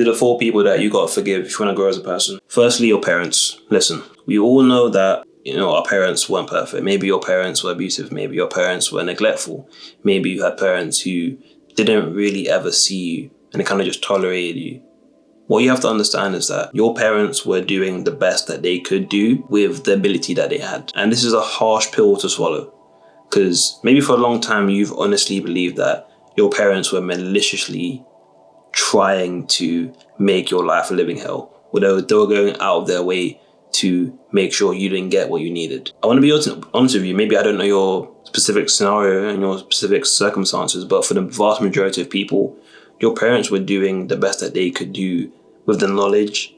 are the 4 people that you got to forgive if you want to grow as a person. Firstly, your parents. Listen, we all know that, our parents weren't perfect. Maybe your parents were abusive. Maybe your parents were neglectful. Maybe you had parents who didn't really ever see you and they kind of just tolerated you. What you have to understand is that your parents were doing the best that they could do with the ability that they had. And this is a harsh pill to swallow, because maybe for a long time you've honestly believed that your parents were maliciously trying to make your life a living hell. Or they were going out of their way to make sure you didn't get what you needed. I want to be honest with you. Maybe I don't know your specific scenario and your specific circumstances, but for the vast majority of people, your parents were doing the best that they could do with the knowledge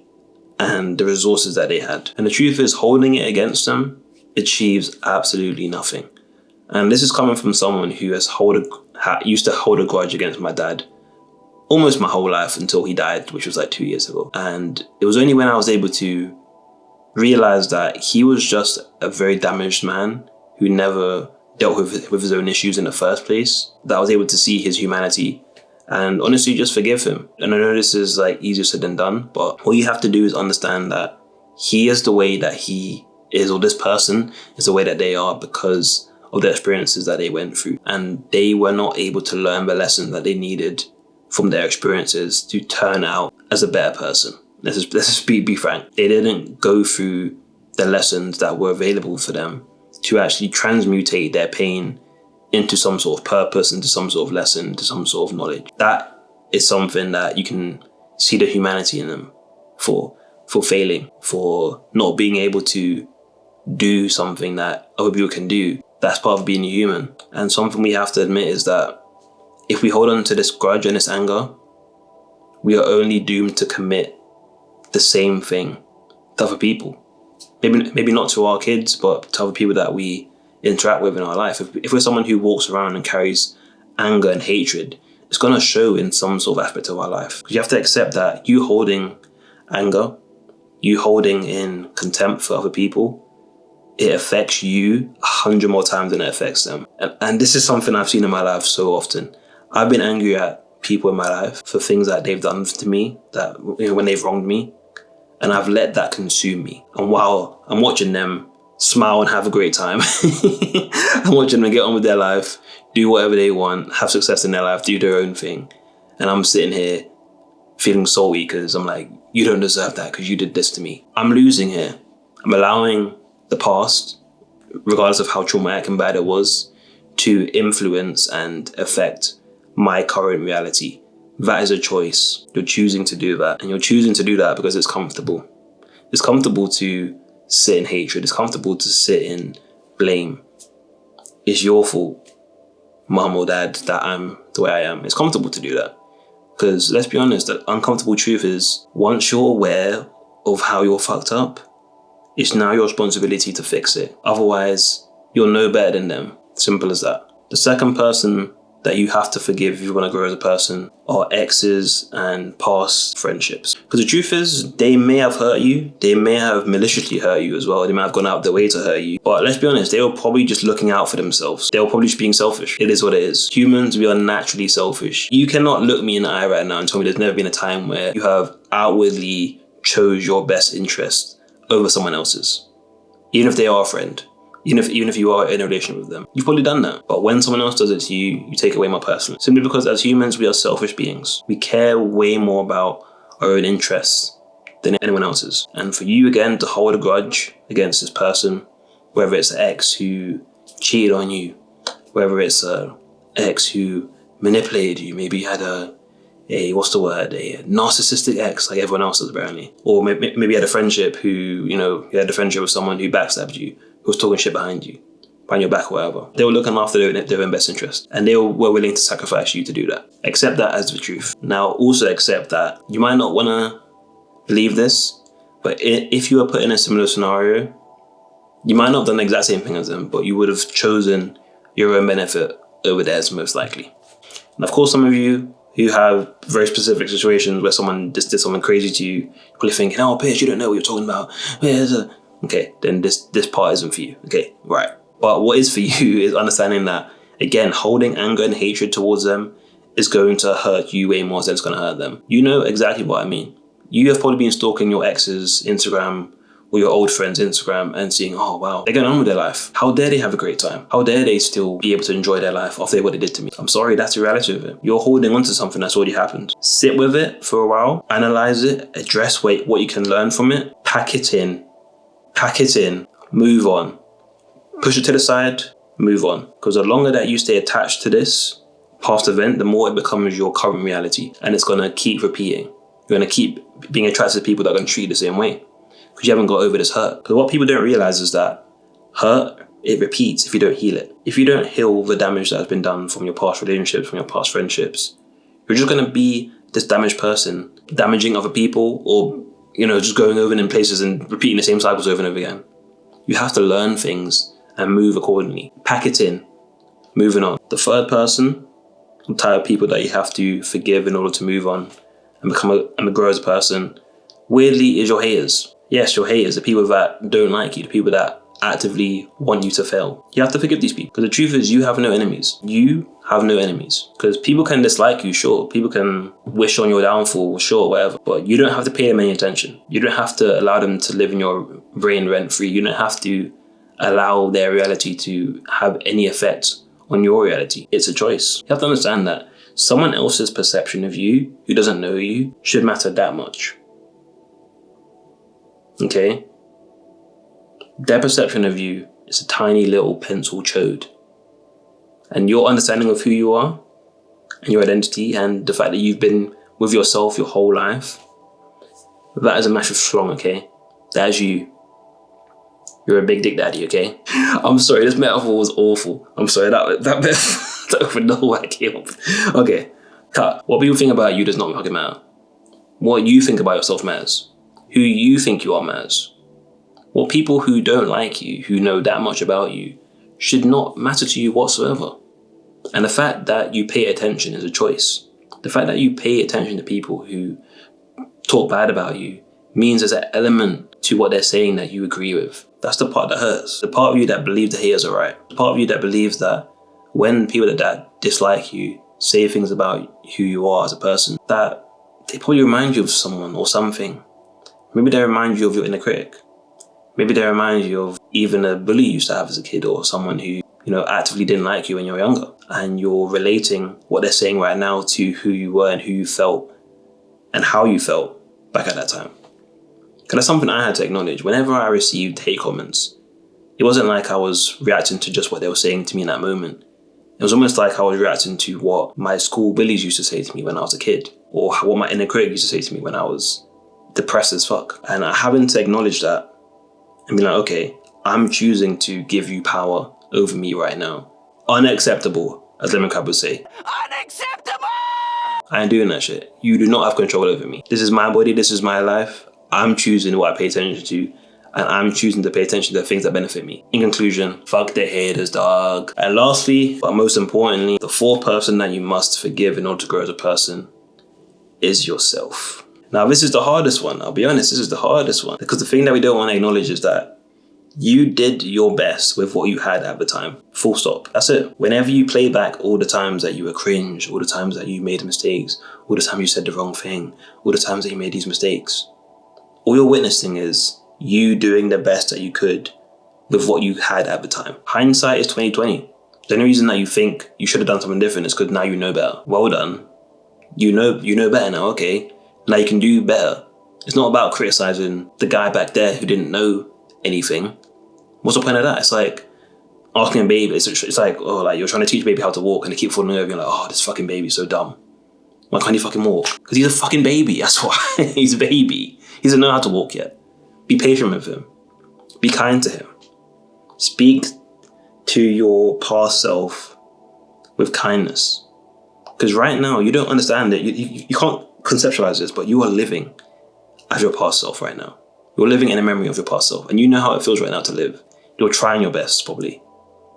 and the resources that they had. And the truth is, holding it against them achieves absolutely nothing. And this is coming from someone who used to hold a grudge against my dad almost my whole life until he died, which was like 2 years ago. And it was only when I was able to realize that he was just a very damaged man who never dealt with his own issues in the first place, that I was able to see his humanity and honestly just forgive him. And I know this is like easier said than done, but all you have to do is understand that he is the way that he is, or this person is the way that they are because of the experiences that they went through. And they were not able to learn the lesson that they needed from their experiences to turn out as a better person. Let's just be frank. They didn't go through the lessons that were available for them to actually transmutate their pain into some sort of purpose, into some sort of lesson, into some sort of knowledge. That is something that you can see the humanity in them for failing, for not being able to do something that other people can do. That's part of being a human. And something we have to admit is that if we hold on to this grudge and this anger, we are only doomed to commit the same thing to other people. Maybe not to our kids, but to other people that we interact with in our life. If we're someone who walks around and carries anger and hatred, it's going to show in some sort of aspect of our life. You have to accept that you holding anger, you holding in contempt for other people, it affects you 100 more times than it affects them. And this is something I've seen in my life so often. I've been angry at people in my life for things that they've done to me, that when they've wronged me, and I've let that consume me. And while I'm watching them smile and have a great time, I'm watching them get on with their life, do whatever they want, have success in their life, do their own thing, and I'm sitting here feeling salty because I'm like, you don't deserve that because you did this to me. I'm losing here. I'm allowing the past, regardless of how traumatic and bad it was, to influence and affect my current reality. That is a choice. You're choosing to do that. And you're choosing to do that because it's comfortable. It's comfortable to sit in hatred. It's comfortable to sit in blame. It's your fault, mum or dad, that I'm the way I am. It's comfortable to do that. Because let's be honest, the uncomfortable truth is, once you're aware of how you're fucked up, it's now your responsibility to fix it. Otherwise, you're no better than them. Simple as that. The second person that you have to forgive if you want to grow as a person are exes and past friendships. Because the truth is, they may have hurt you. They may have maliciously hurt you as well. They may have gone out of their way to hurt you. But let's be honest, they were probably just looking out for themselves. They were probably just being selfish. It is what it is. Humans, we are naturally selfish. You cannot look me in the eye right now and tell me there's never been a time where you have outwardly chose your best interest over someone else's. Even if they are a friend. Even if you are in a relationship with them, you've probably done that. But when someone else does it to you, you take it way more personally. Simply because as humans, we are selfish beings. We care way more about our own interests than anyone else's. And for you, again, to hold a grudge against this person, whether it's an ex who cheated on you, whether it's an ex who manipulated you, maybe you had a narcissistic ex, like everyone else does apparently. Or maybe you had a friendship you had a friendship with someone who backstabbed you, who was talking shit behind your back or whatever. They were looking after their own best interest, and they were willing to sacrifice you to do that. Accept that as the truth. Now, also accept that you might not want to believe this, but if you were put in a similar scenario, you might not have done the exact same thing as them, but you would have chosen your own benefit over theirs most likely. And of course, some of you who have very specific situations where someone just did something crazy to you, probably thinking, oh, Pierce, you don't know what you're talking about. Okay, then this part isn't for you. Okay, right. But what is for you is understanding that, again, holding anger and hatred towards them is going to hurt you way more than it's going to hurt them. You know exactly what I mean. You have probably been stalking your ex's Instagram or your old friend's Instagram and seeing, oh wow, they're going on with their life. How dare they have a great time? How dare they still be able to enjoy their life after what they did to me? I'm sorry, that's the reality of it. You're holding on to something that's already happened. Sit with it for a while, analyze it, address what you can learn from it, pack it in, move on. Push it to the side, move on. Because the longer that you stay attached to this past event, the more it becomes your current reality. And it's going to keep repeating. You're going to keep being attracted to people that are going to treat you the same way. Because you haven't got over this hurt. Because what people don't realize is that hurt, it repeats if you don't heal it. If you don't heal the damage that has been done from your past relationships, from your past friendships, you're just going to be this damaged person, damaging other people, or, just going over in places and repeating the same cycles over and over again. You have to learn things and move accordingly. Pack it in. Moving on. The third person, the type of people that you have to forgive in order to move on and grow as a person, weirdly, is your haters. Yes, your haters, the people that don't like you, the people that actively want you to fail. You have to forgive these people. Because the truth is, you have no enemies. You have no enemies. Because people can dislike you, sure. People can wish on your downfall, sure, whatever. But you don't have to pay them any attention. You don't have to allow them to live in your brain rent-free. You don't have to allow their reality to have any effect on your reality. It's a choice. You have to understand that someone else's perception of you, who doesn't know you, should matter that much. Okay? Their perception of you is a tiny little pencil chode. And your understanding of who you are and your identity and the fact that you've been with yourself your whole life, that is a massive schlong, okay? That is you. You're a big dick daddy, okay? I'm sorry, this metaphor was awful. I'm sorry, that that would know what I came up with. Okay, cut. What people think about you does not fucking matter. What you think about yourself matters. Who you think you are matters. What people who don't like you, who know that much about you, should not matter to you whatsoever. And the fact that you pay attention is a choice. The fact that you pay attention to people who talk bad about you means there's an element to what they're saying that you agree with. That's the part that hurts. The part of you that believes the haters are right. The part of you that believes that when people that dislike you say things about who you are as a person, that they probably remind you of someone or something. Maybe they remind you of your inner critic. Maybe they remind you of even a bully you used to have as a kid, or someone who, actively didn't like you when you were younger. And you're relating what they're saying right now to who you were and who you felt and how you felt back at that time. Because that's something I had to acknowledge. Whenever I received hate comments, it wasn't like I was reacting to just what they were saying to me in that moment. It was almost like I was reacting to what my school bullies used to say to me when I was a kid, or what my inner critic used to say to me when I was depressed as fuck. And having to acknowledge that and be like, okay, I'm choosing to give you power over me right now. Unacceptable, as Lemon Crab would say. Unacceptable! I ain't doing that shit. You do not have control over me. This is my body, this is my life. I'm choosing what I pay attention to, and I'm choosing to pay attention to the things that benefit me. In conclusion, fuck the haters, dog. And lastly, but most importantly, the fourth person that you must forgive in order to grow as a person is yourself. Now, this is the hardest one. I'll be honest, this is the hardest one. Because the thing that we don't want to acknowledge is that you did your best with what you had at the time. Full stop. That's it. Whenever you play back all the times that you were cringe, all the times that you made mistakes, all the times you said the wrong thing, all the times that you made these mistakes, all you're witnessing is you doing the best that you could with what you had at the time. Hindsight is 20/20. The only reason that you think you should have done something different is because now you know better. Well done. You know better now, okay. Now you can do better. It's not about criticizing the guy back there who didn't know anything. What's the point of that? It's like asking a baby. It's like, you're trying to teach a baby how to walk and they keep falling over. You're like, oh, this fucking baby's so dumb. Why can't he fucking walk? Because he's a fucking baby. That's why. He's a baby. He doesn't know how to walk yet. Be patient with him. Be kind to him. Speak to your past self with kindness. Because right now, you don't understand it. You can't conceptualize this, but you are living as your past self right now. You're living in a memory of your past self. And you know how it feels right now to live. You're trying your best, probably.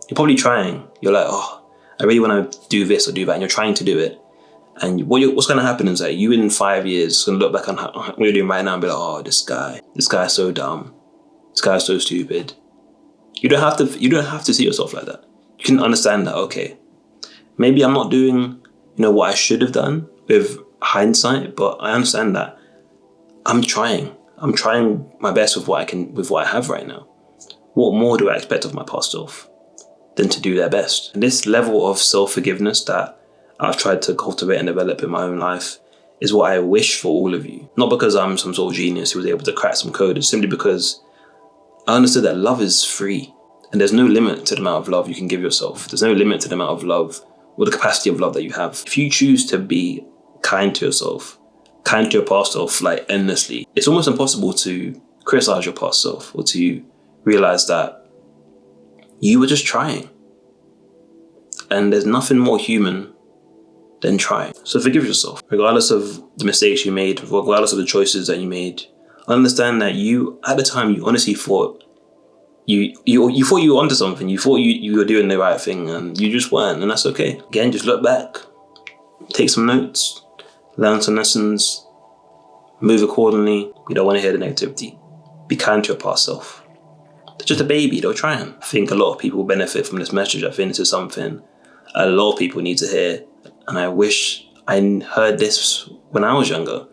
You're probably trying. You're like, oh, I really want to do this or do that. And you're trying to do it. And what's going to happen is that you in 5 years going to look back on what you're doing right now and be like, oh, this guy's so dumb. This guy's so stupid. You don't have to see yourself like that. You can understand that, okay, maybe I'm not doing what I should have done with hindsight, but I understand that I'm trying my best with what I have right now. What more do I expect of my past self than to do their best? And this level of self-forgiveness that I've tried to cultivate and develop in my own life is what I wish for all of you. Not because I'm some sort of genius who was able to crack some code, it's simply because I understood that love is free. And there's no limit to the amount of love you can give yourself. There's no limit to the amount of love or the capacity of love that you have. If you choose to be kind to yourself, kind to your past self, like endlessly, it's almost impossible to criticize your past self or to realize that you were just trying. And there's nothing more human than trying. So forgive yourself, regardless of the mistakes you made, regardless of the choices that you made. Understand that at the time, you honestly thought you thought you were onto something. You thought you were doing the right thing, and you just weren't, and that's okay. Again, just look back, take some notes, learn some lessons, move accordingly. You don't want to hear the negativity. Be kind to your past self. They're just a baby, they're trying. I think a lot of people benefit from this message. I think this is something a lot of people need to hear, and I wish I heard this when I was younger.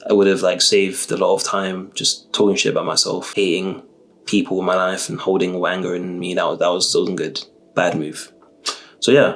I would have saved a lot of time just talking shit about myself, hating people in my life and holding anger in me. That wasn't good. Bad move. So yeah,